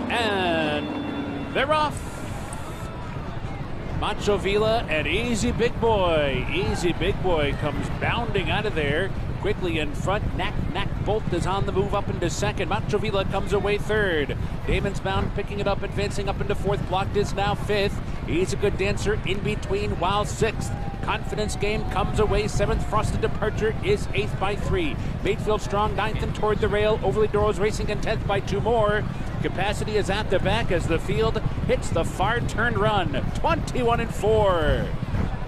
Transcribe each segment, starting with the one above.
And they're off. Macho Villa and Easy Big Boy. Easy Big Boy comes bounding out of there. Quickly in front, Knack Bolt is on the move up into second. Macho Villa comes away third. Damon's Bound picking it up, advancing up into fourth. Blocked is now fifth. He's a good dancer in between while sixth. Confidence Game comes away seventh. Frosted Departure is eighth by 3. Mayfield Strong ninth and toward the rail. Overly Doros racing in 10th by 2 more. Capacity is at the back as the field hits the far turn run. 21-4.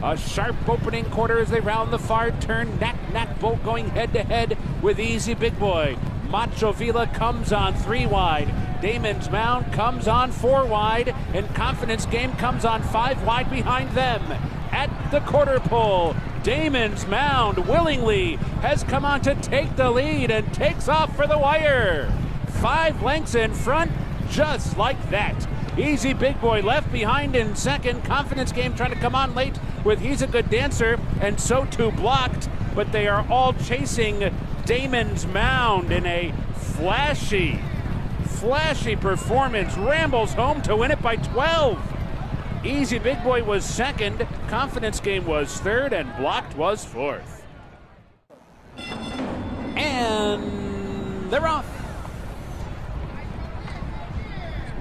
A sharp opening quarter as they round the far turn. Knack Bolt going head to head with Easy Big Boy. Macho Villa comes on 3 wide. Damon's Mound comes on 4 wide. And Confidence Game comes on 5 wide behind them. At the quarter pole, Damon's Mound willingly has come on to take the lead and takes off for the wire. 5 lengths in front, just like that. Easy Big Boy left behind in second. Confidence Game trying to come on late with He's a Good Dancer, and so too Blocked, but they are all chasing Damon's Mound in a flashy performance. Rambles home to win it by 12. Easy Big Boy was second, Confidence Game was third, and Blocked was fourth. And they're off.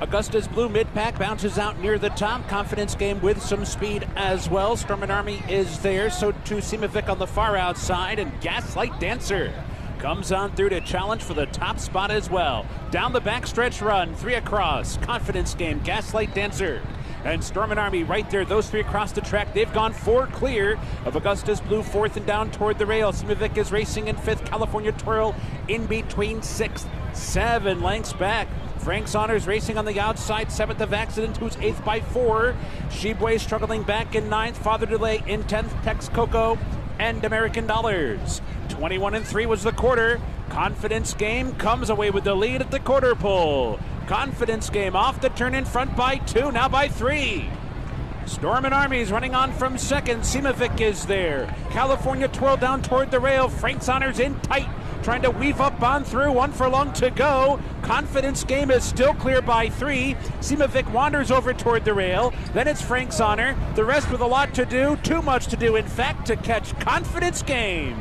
Augusta's Blue mid-pack bounces out near the top. Confidence Game with some speed as well. Stormin' Army is there, so too Simovic on the far outside, and Gaslight Dancer comes on through to challenge for the top spot as well. Down the backstretch run, 3 across. Confidence Game, Gaslight Dancer, and Stormin' Army right there. Those 3 across the track. They've gone 4 clear of Augusta's Blue, 4th and down toward the rail. Simovic is racing in 5th. California Twirl in between 6th. 7 lengths back. Frank Saunders racing on the outside, 7th of Accident, who's 8th by 4. Shebway struggling back in 9th. Father Delay in 10th. Tex Coco and American Dollars. 21-3 was the quarter. Confidence Game comes away with the lead at the quarter pole. Confidence Game off the turn in front by 2, now by 3. Stormin' Army's running on from second. Simovic is there. California Twirl down toward the rail. Frank Saunders in tight, trying to weave up on through. 1 furlong to go. Confidence Game is still clear by 3. Simovic wanders over toward the rail. Then it's Frank Saunders. The rest with a lot to do. Too much to do, in fact, to catch Confidence Game,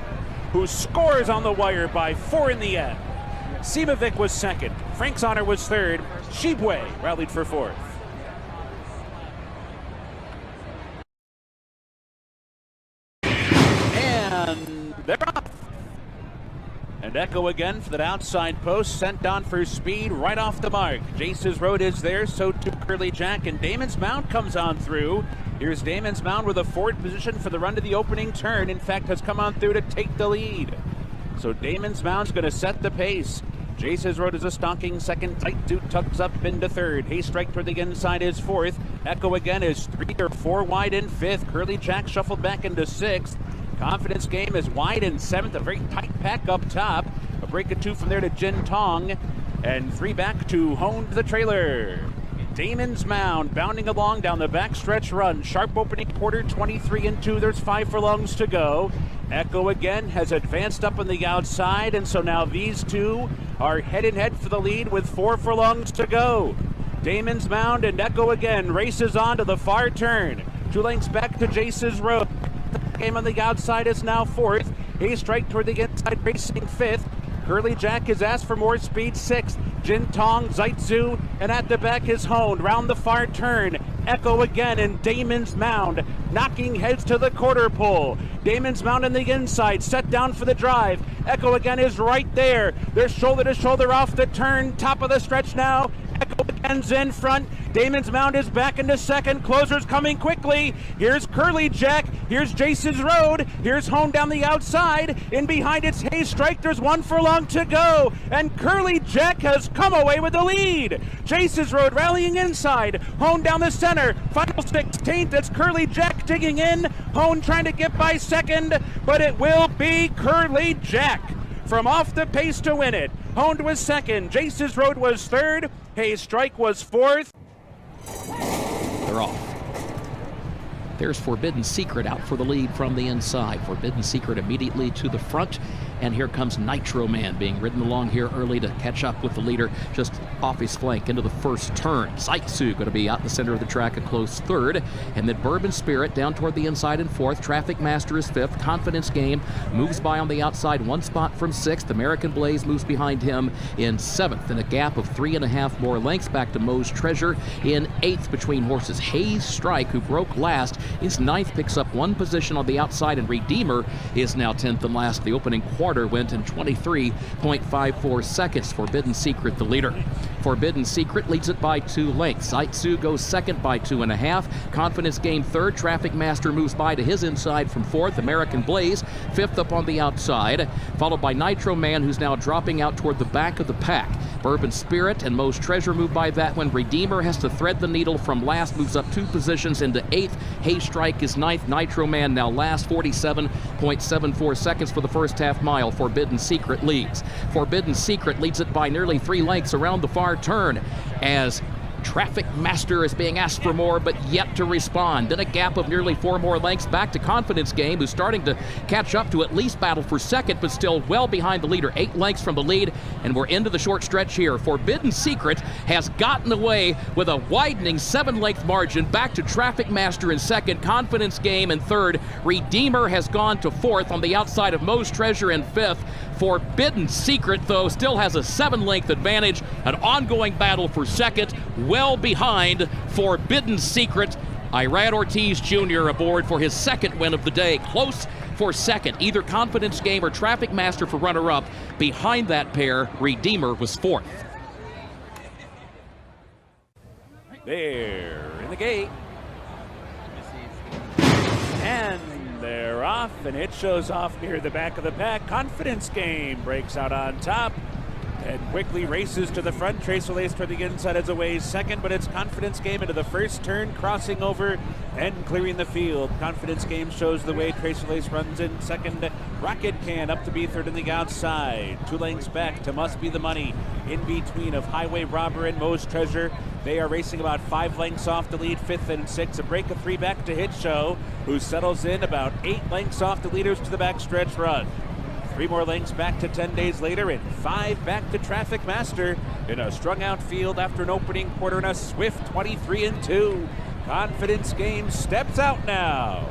who scores on the wire by 4 in the end. Simovic was second. Frank Saunders was third. Shebway rallied for 4th. And they're off. And Echo again for that outside post, sent on for speed right off the mark. Jace's Road is there, so too Curly Jack, and Damon's Mound comes on through. Here's Damon's Mound with a forward position for the run to the opening turn. In fact, has come on through to take the lead. So Damon's Mound's going to set the pace. Jace's Road is a stalking second. Tight Dude tucks up into third. Haystrike toward the inside is 4th. Echo again is 3 or 4 wide in 5th. Curly Jack shuffled back into 6th. Confidence Game is wide in 7th. A very tight pack up top. A break of 2 from there to Jin Tong. And 3 back to Honed the Trailer. Damon's Mound bounding along down the backstretch run. Sharp opening quarter, 23-2. There's 5 furlongs to go. Echo again has advanced up on the outside, and so now these 2 are head-in-head for the lead with 4 furlongs to go. Damon's Mound and Echo again races on to the far turn. 2 lengths back to Jace's Road. Game on the outside is now 4th. Haystrike toward the inside racing 5th. Curly Jack has asked for more speed, 6th. Jin Tong, Zaitzu, and at the back is Honed. Round the far turn. Echo again, and Damon's Mound knocking heads to the quarter pole. Damon's Mound on the inside, set down for the drive. Echo again is right there. They're shoulder to shoulder off the turn. Top of the stretch now. Echo again's in front. Damon's Mound is back into second. Closers coming quickly. Here's Curly Jack. Here's Jason's Road. Here's Hone down the outside. In behind it's Hayes Strike. There's 1 furlong to go. And Curly Jack has come away with the lead. Jason's Road rallying inside. Hone down the center. Final 16th. It's Curly Jack digging in. Hone trying to get by second, but it will be Curly Jack from off the pace to win it. Hone was second. Jason's Road was third. Hayes Strike was fourth. They're off. There's Forbidden Secret out for the lead from the inside. Forbidden Secret immediately to the front. And here comes Nitro Man being ridden along here early to catch up with the leader just off his flank into the first turn. Zaitsu going to be out the center of the track, a close third. And then Bourbon Spirit down toward the inside in fourth. Traffic Master is fifth. Confidence Game moves by on the outside, 1 spot from sixth. American Blaze moves behind him in seventh, and a gap of 3.5 more lengths back to Moe's Treasure in eighth between horses. Hayes Strike, who broke last, is ninth, picks up 1 position on the outside, and Redeemer is now 10th and last. The opening quarter went in 23.54 seconds. Forbidden Secret the leader. Forbidden Secret leads it by 2 lengths. Zaitsu goes second by 2.5. Confidence Game third. Traffic Master moves by to his inside from fourth. American Blaze fifth up on the outside, followed by Nitro Man, who's now dropping out toward the back of the pack. Bourbon Spirit and Moe's Treasure move by that one. Redeemer has to thread the needle from last, moves up 2 positions into 8th. Hayes Strike is 9th. Nitro Man now last, 47.74 seconds for the first half mile. Forbidden Secret leads. Forbidden Secret leads it by nearly 3 lengths around the far turn as Traffic Master is being asked for more, but yet to respond. Then a gap of nearly 4 more lengths back to Confidence Game, who's starting to catch up to at least battle for second, but still well behind the leader. 8 lengths from the lead, and we're into the short stretch here. Forbidden Secret has gotten away with a widening 7-length margin back to Traffic Master in second, Confidence Game in third. Redeemer has gone to fourth on the outside of Moe's Treasure in fifth. Forbidden Secret, though, still has a 7-length advantage, an ongoing battle for second, well behind Forbidden Secret. Irad Ortiz Jr. aboard for his second win of the day. Close for second, either Confidence Game or Traffic Master for runner-up. Behind that pair, Redeemer was fourth. There in the gate. And they're off, and it shows off near the back of the pack. Confidence Game breaks out on top and quickly races to the front. Trace Olace toward the inside as away second, but it's Confidence Game into the first turn, crossing over and clearing the field. Confidence Game shows the way. Trace Olace runs in second. Rocket Can up to be third on the outside. 2 lengths back to Must Be the Money in between of Highway Robber and Moe's Treasure. They are racing about 5 lengths off the lead, 5th and 6th. A break of 3 back to Hit Show, who settles in about 8 lengths off the leaders to the backstretch run. 3 more lengths back to 10 Days Later, and 5 back to Traffic Master in a strung out field after an opening quarter and a swift 23-2. Confidence Game steps out now.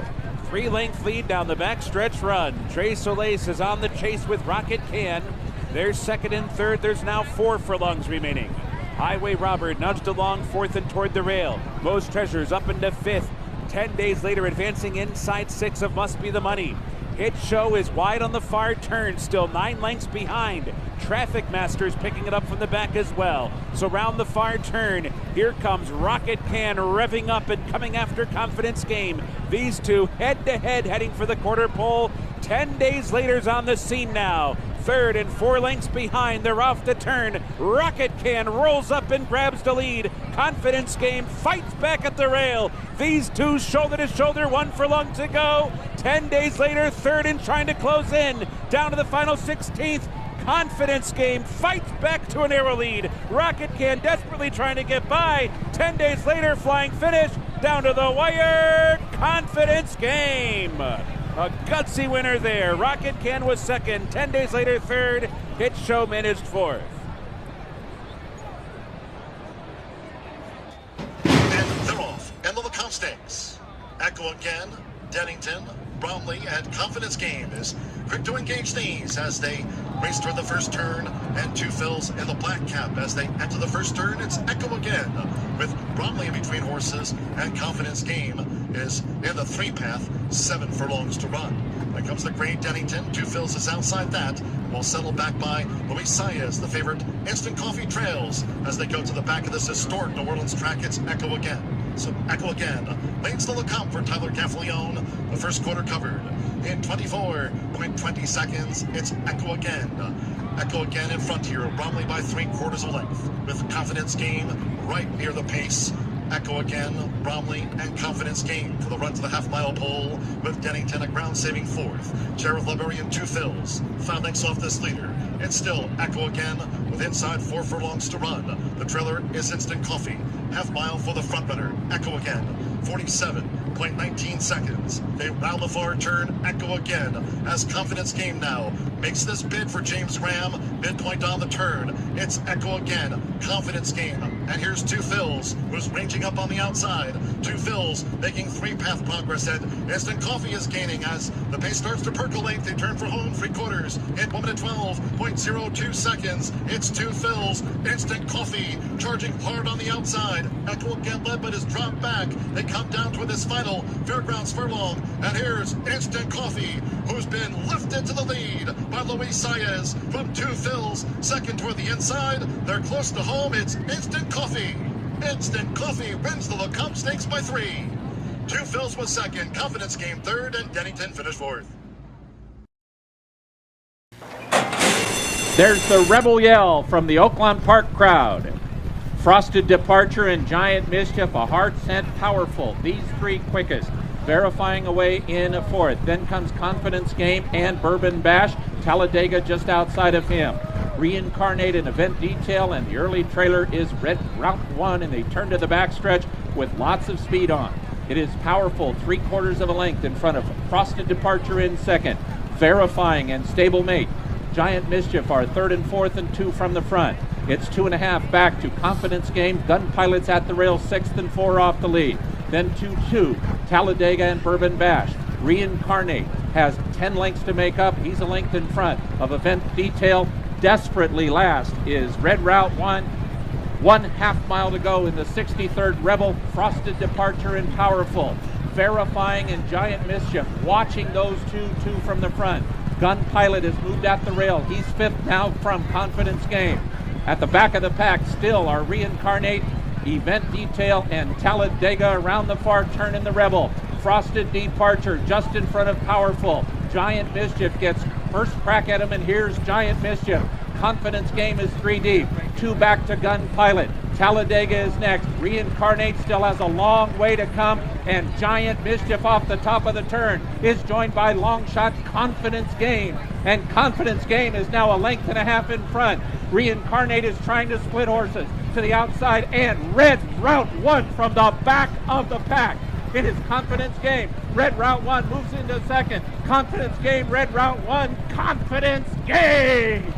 3-length lead down the backstretch run. Trace Olace is on the chase with Rocket Can. There's second and third. There's now 4 furlongs remaining. Highway Robber nudged along fourth and toward the rail. Moe's Treasure's up into 5th. 10 Days Later advancing inside 6 of Must Be the Money. Hit Show is wide on the far turn, still 9 lengths behind. Traffic Master's picking it up from the back as well. So round the far turn, here comes Rocket Can revving up and coming after Confidence Game. These two head to head heading for the quarter pole. 10 Days Later's on the scene now. 3rd and 4 lengths behind, they're off the turn. Rocket Can rolls up and grabs the lead. Confidence Game fights back at the rail. These two shoulder to shoulder, 1 furlong to go. 10 Days Later, 3rd and trying to close in. Down to the final 16th. Confidence Game fights back to a narrow lead. Rocket Can desperately trying to get by. 10 Days Later, flying finish. Down to the wire. Confidence Game. A gutsy winner there. Rocket Can was second. 10 Days Later, third. Hit Show managed fourth. And they're off. End of the comp stakes. Echo again. Dennington, Bromley, and Confidence Game is quick to engage these as they raced toward the first turn, and two fills in the black cap as they enter the first turn. It's Echo again, with Bromley in between horses, and Confidence Game is in the three path, 7 furlongs to run. There comes the Great Dennington, two fills is outside that, while settled back by Luis Saez, the favorite. Instant Coffee trails as they go to the back of this historic New Orleans track. It's Echo again. So Echo again leads the Lecomte for Tyler Gaffalione. The first quarter covered in 24.20 seconds. It's Echo again. Echo again in front here. Bromley by 3/4 of a length with Confidence Game right near the pace. Echo again, Bromley, and Confidence Game for the run to the half-mile pole with Dennington a ground-saving fourth. Sheriff Liberian two fills, 5 lengths off this leader. It's still Echo again with inside 4 furlongs to run. The trailer is Instant Coffee. Half-mile for the front runner. Echo again, 47.19 seconds. They round the far turn. Echo again as Confidence Game now makes this bid for James Graham. Midpoint on the turn. It's Echo again, Confidence Game. And here's two fills, who's ranging up on the outside. Two fills making 3-path progress, and Instant Coffee is gaining as the pace starts to percolate. They turn for home 3/4 in 1 minute 12.02 seconds. It's two fills. Instant Coffee charging hard on the outside. Echo again led, but is dropped back. They come down to this final Fairgrounds furlong, and here's Instant Coffee, who's been lifted to the lead by Luis Saez from two fills. Second toward the inside. They're close to home. It's Instant Coffee. Instant Coffee wins the Lecomte Stakes by 3. Two fills was second, Confidence Game third, and Dennington finished fourth. There's the Rebel Yell from the Oakland Park crowd. Frosted Departure and Giant Mischief, a hard scent, powerful. These three quickest. Verifying away in fourth. Then comes Confidence Game and Bourbon Bash. Talladega just outside of him. Reincarnate and Event Detail, and the early trailer is Red Route 1, and they turn to the backstretch with lots of speed on. It is powerful, 3/4 of a length in front of Frosted Departure in second. Verifying and Stablemate. Giant Mischief are third and fourth, and 2 from the front. It's 2.5 back to Confidence Game. Gun Pilots at the rail, 6th and 4 off the lead. Then 2-2, Talladega and Bourbon Bash. Reincarnate has 10 lengths to make up. He's a length in front of Event Detail. Desperately last is Red Route 1. 1/2 mile to go in the 63rd Rebel. Frosted Departure and Powerful. Verifying and Giant Mischief. Watching those two from the front. Gun Pilot has moved at the rail. He's 5th now from Confidence Game. At the back of the pack still are Reincarnate, Event Detail, and Talladega around the far turn in the Rebel. Frosted Departure just in front of Powerful. Giant Mischief gets first crack at him, and here's Giant Mischief. Confidence Game is 3 deep. 2 back to Gun Pilot. Talladega is next. Reincarnate still has a long way to come, and Giant Mischief off the top of the turn is joined by long shot Confidence Game. And Confidence Game is now a length and a half in front. Reincarnate is trying to split horses to the outside, and Red Route 1 from the back of the pack. It is Confidence Game. Red Route 1 moves into second. Confidence Game, Red Route 1, Confidence Game!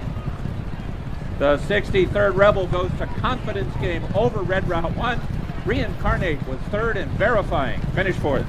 The 63rd Rebel goes to Confidence Game over Red Route 1. Reincarnate was third, and Verifying finished fourth.